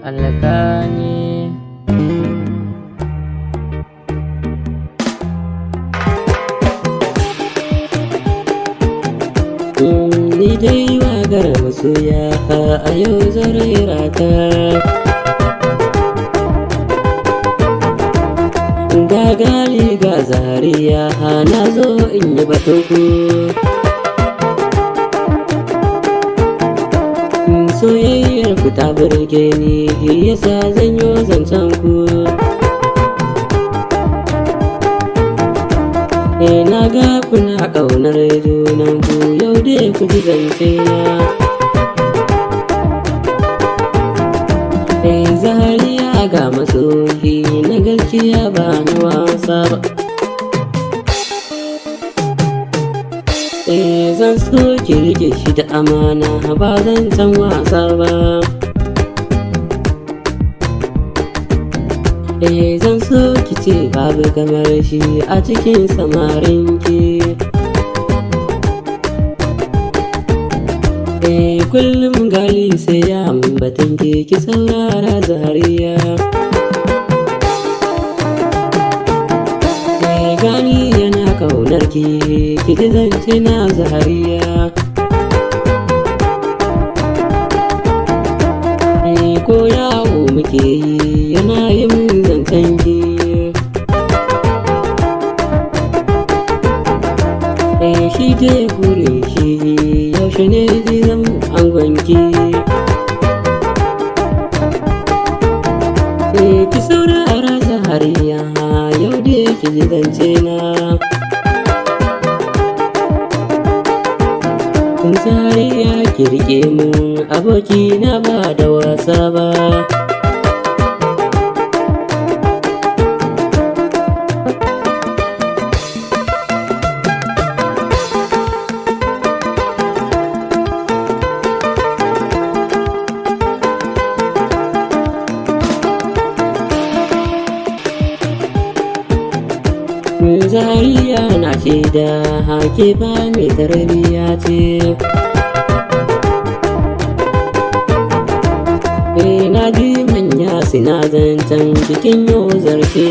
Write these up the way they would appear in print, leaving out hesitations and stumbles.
alƙali. Ni dai waƙar masoya a yau zan rera ta. Ga gali ga zariya na zo in yi batunku. Soyayyar ku ta burge ni yasa zan yi zancen ku. Na ga kuna ƙaunar junan ku, yau dai ku ji zance na. Zariya ga masoyi na gaskiya ba na wasa ba. Zan so ki rike shi da amana ba zan can wasa ba. Zan so ki ce babu kamar shi a cikin samarin ki. Kullum gali sai ya batun ki saurara zariya. Gani yana kaunar ki ji zance na zariya. Ko yawo muke yi yana yi min zancen ki. Shi dai kure shi yaushe ne zai zama angonki. Ki saurara zariya yau dai ki ji zance na. Zariya ki rike min aboki na ba da wasa ba. Zariya na ce da hake ba mai tarbiya ce. Na ji manya suna zancen cikin yau zarce.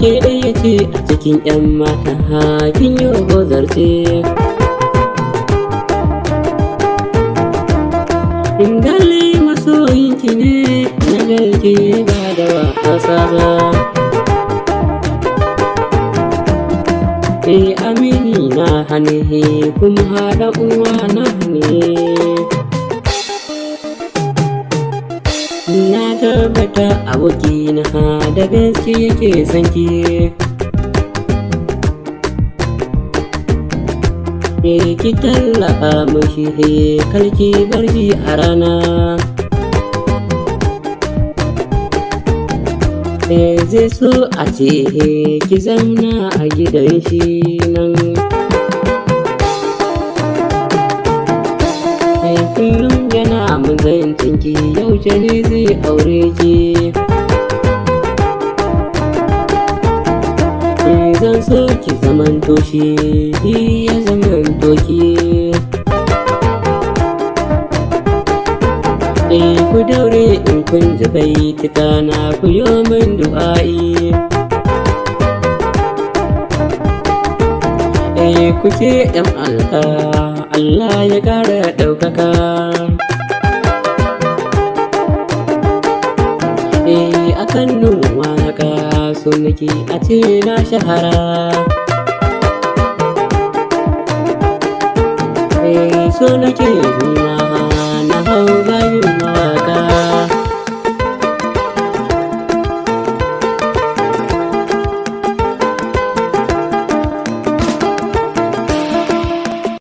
Ke ɗaya ce a cikin 'yan mata hakin yau zarce. Ingali masoyinki ne na garke ba da wasa ba. Amini na hane kuma haɗa uwa na hane. Na tabbata abokina da gaske yake sanki. Ki tallafa mashi kalki barci a rana. Zai so a ce ki zauna a gidan shi nan. Kullum yana mazancin ki yaushe ne zai aure ki. Zan so ki zamanto shi ya zamanto ki. Ku daure in kun ji baituka na ku yi min du'a'i. Ku ce ɗan alka Allah ya ƙara ɗaukaka. Akan nun waka so nake a ce na shahara. So nake nuna